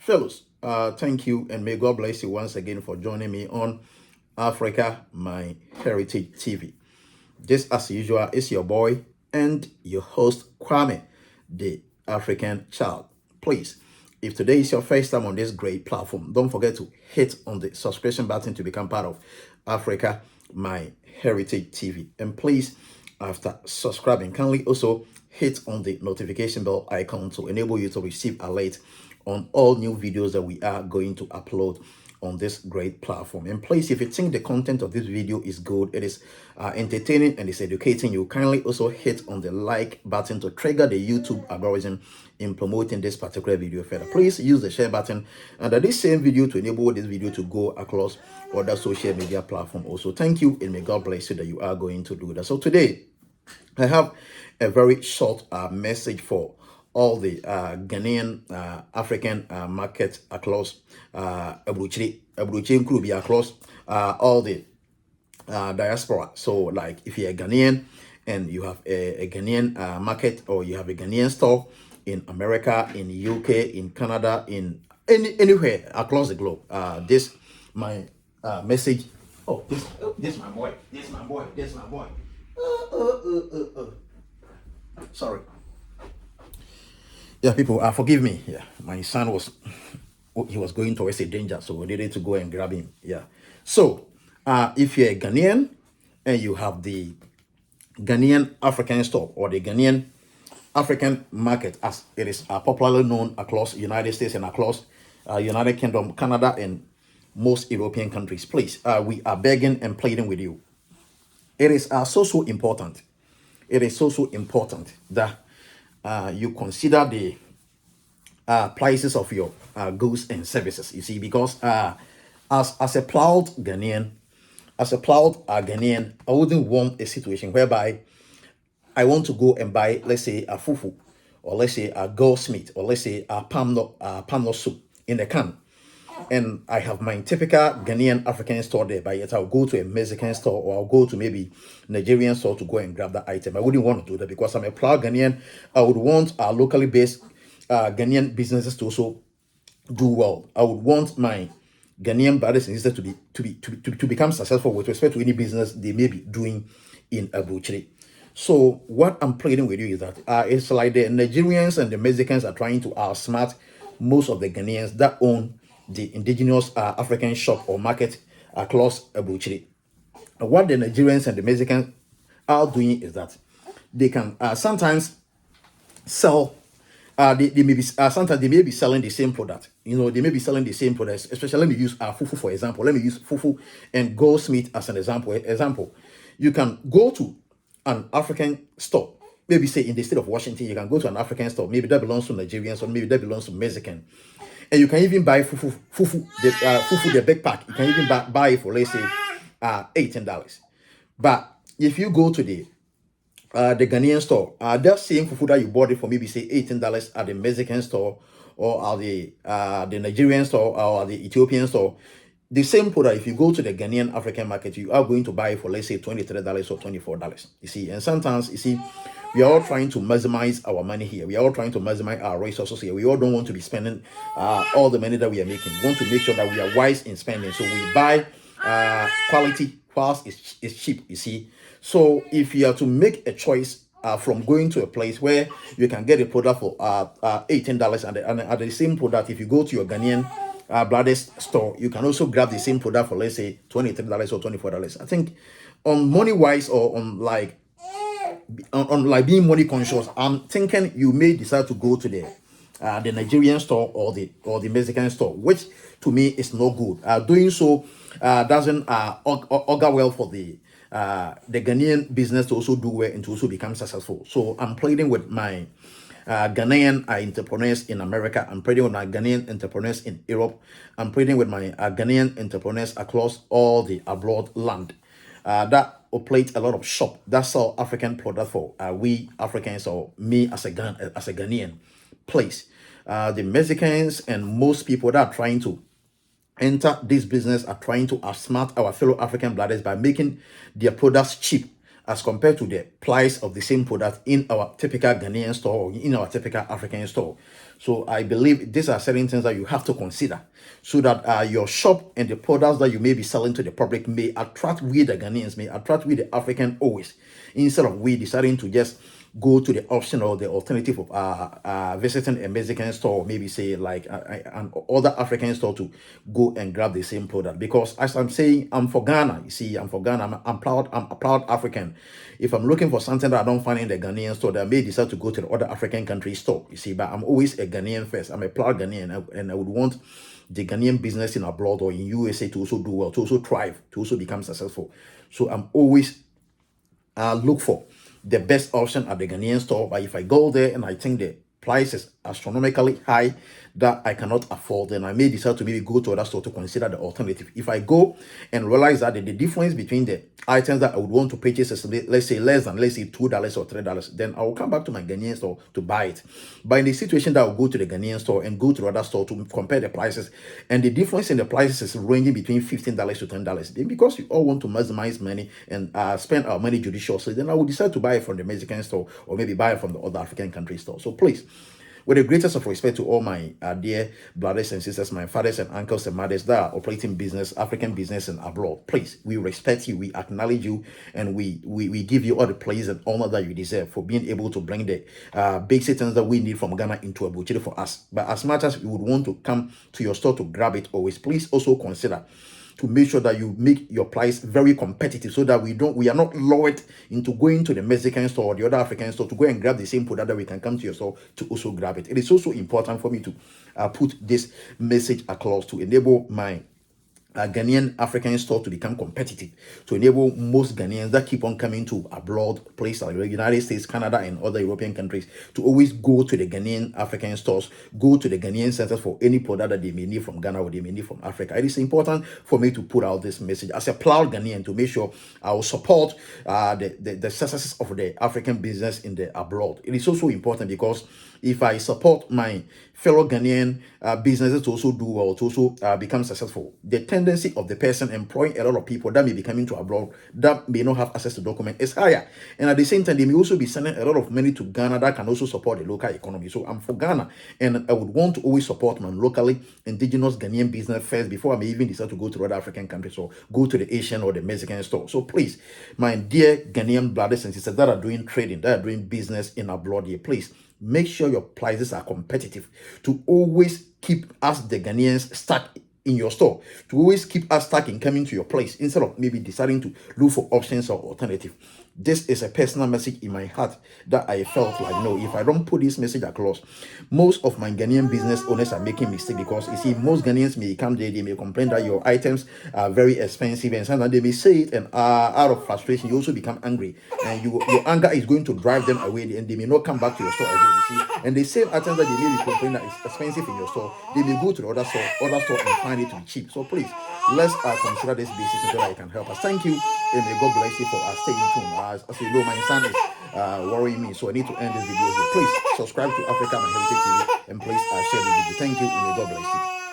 Fellows, thank you and may God bless you once again for joining me on Africa, My Heritage TV. Just as usual, it's your boy and your host, Kwame, the African child. Please, if today is your first time on this great platform, don't forget to hit on the subscription button to become part of Africa, My Heritage TV. And please, after subscribing, kindly also hit on the notification bell icon to enable you to receive alert on all new videos that we are going to upload on this great platform. And please, if you think the content of this video is good, it is entertaining and it's educating you, kindly also hit on the like button to trigger the YouTube algorithm in promoting this particular video further. Please use the share button under this same video to enable this video to go across other social media platform also. Thank you and may God bless you that you are going to do that. So today I have a very short message for all the Ghanaian African market across Abuchi Nkrubi, across all the diaspora. So like if you're a Ghanaian and you have a Ghanaian market, or you have a Ghanaian store in America, in UK, in Canada, in anywhere across the globe, this my message. Oh, this my boy. This my boy. This my boy. Sorry. Yeah, people, forgive me. Yeah, my son he was going towards a danger, so we needed to go and grab him. Yeah. So, if you're a Ghanaian and you have the Ghanaian African store or the Ghanaian African market, as it is popularly known across United States and across United Kingdom, Canada, and most European countries, please, we are begging and pleading with you. It is so important. It is so important that you consider the prices of your goods and services. You see, because as a proud Ghanaian, I wouldn't want a situation whereby I want to go and buy, let's say, a fufu, or let's say a goldsmith, or let's say a palm nut soup in a can, and I have my typical Ghanaian African store there, but yet I'll go to a Mexican store, or I'll go to maybe Nigerian store to go and grab that item. I wouldn't want to do that because I'm a proud Ghanaian. I would want our locally based Ghanaian businesses to also do well. I would want my Ghanaian brothers and sisters to become successful with respect to any business they may be doing in Abuchi. So what I'm pleading with you is that it's like the Nigerians and the Mexicans are trying to outsmart most of the Ghanaians that own the indigenous African shop or market across Abuchi. What the Nigerians and the Mexicans are doing is that they can sometimes sell. They may be sometimes they may be selling the same product. You know, they may be selling the same products. Especially, let me use fufu for example. Let me use fufu and goldsmith as an example. You can go to an African store. Maybe say in the state of Washington, you can go to an African store. Maybe that belongs to Nigerians, or maybe that belongs to Mexican. And you can even buy fufu, the big pack. You can even buy it for, let's say, $18. But if you go to the Ghanaian store, that same fufu that you bought it for, maybe say $18 at the Mexican store, or at the Nigerian store, or the Ethiopian store, the same product, if you go to the Ghanaian African market, you are going to buy it for, let's say, $23 or $24. You see, and sometimes, you see, we are all trying to maximize our money here. We are all trying to maximize our resources here. We all don't want to be spending all the money that we are making. We want to make sure that we are wise in spending. So we buy quality whilst it's cheap, you see. So if you are to make a choice from going to a place where you can get a product for $18 and at the same product, if you go to your Ghanaian brothers store, you can also grab the same product for, let's say, $23 or $24. I think on money wise, or on like being money conscious, I'm thinking you may decide to go to the Nigerian store or the Mexican store, which to me is no good. Doing so doesn't augur well for the Ghanaian business to also do well and to also become successful. So I'm pleading with my Ghanaian entrepreneurs in America. I'm pleading with my Ghanaian entrepreneurs in Europe. I'm pleading with my Ghanaian entrepreneurs across all the abroad land that operate a lot of shop that sell African product for we Africans, or me as a Ghanaian. Please, the Mexicans and most people that are trying to enter this business are trying to outsmart our fellow African brothers by making their products cheap as compared to the price of the same product in our typical Ghanaian store or in our typical African store. So I believe these are certain things that you have to consider so that your shop and the products that you may be selling to the public may attract we the Ghanaians, may attract we the African always, instead of we deciding to just go to the option or the alternative of visiting a Mexican store, maybe say like an other African store to go and grab the same product. Because as I'm saying, I'm for Ghana. You see, I'm for Ghana. I'm proud. I'm a proud African. If I'm looking for something that I don't find in the Ghanaian store, then I may decide to go to the other African country store. You see, but I'm always a Ghanaian first. I'm a proud Ghanaian, and I would want the Ghanaian business in abroad or in USA to also do well, to also thrive, to also become successful. So I'm always look for the best option at the Ghanaian store. But if I go there and I think the price is astronomically high that I cannot afford, then I may decide to maybe go to other store to consider the alternative. If I go and realize that the difference between the items that I would want to purchase is, let's say, less than, let's say, $2 or $3, then I will come back to my Ghanaian store to buy it. But in the situation that I will go to the Ghanaian store and go to the other store to compare the prices, and the difference in the prices is ranging between $15 to $10, then because we all want to maximize money and spend our money judiciously, then I will decide to buy it from the Mexican store or maybe buy it from the other African country store. So please, with the greatest of respect to all my dear brothers and sisters, my fathers and uncles and mothers that are operating business, African business and abroad, please, we respect you, we acknowledge you, and we give you all the praise and honor that you deserve for being able to bring the basic things that we need from Ghana into Abuja for us. But as much as we would want to come to your store to grab it always, please also consider to make sure that you make your price very competitive so that we are not lured into going to the Mexican store or the other African store to go and grab the same product that we can come to your store to also grab it. It is also important for me to put this message across to enable my Ghanaian African store to become competitive, to enable most Ghanaians that keep on coming to abroad, places like the United States, Canada, and other European countries, to always go to the Ghanaian African stores, go to the Ghanaian centers for any product that they may need from Ghana or they may need from Africa. It is important for me to put out this message as a proud Ghanaian to make sure I will support the successes of the African business in the abroad. It is also important because if I support my fellow Ghanaian businesses to also do well, to also become successful, the tendency of the person employing a lot of people that may be coming to abroad that may not have access to document is higher. And at the same time, they may also be sending a lot of money to Ghana that can also support the local economy. So I'm for Ghana, and I would want to always support my locally indigenous Ghanaian business first before I may even decide to go to other African countries or go to the Asian or the Mexican store. So please, my dear Ghanaian brothers and sisters that are doing trading, that are doing business in abroad here, please make sure your prices are competitive to always keep us, the Ghanaians, stuck in your store, to always keep us stuck in coming to your place instead of maybe deciding to look for options or alternative. This is a personal message in my heart that I felt like, no, if I don't put this message across, most of my Ghanaian business owners are making mistakes because you see, most Ghanaians may come there, they may complain that your items are very expensive, and sometimes they may say it, and out of frustration, you also become angry, and your anger is going to drive them away, and they may not come back to your store again. You see, and the same items that they may be complaining that it's expensive in your store, they may go to the other store and find it to be cheap. So please, let's consider this basis so that it can help us. Thank you, and may God bless you for staying tuned. As you know, my son is worrying me, so I need to end this video here. Please subscribe to Africa My Heritage TV and please share the video. Thank you, and may God bless you.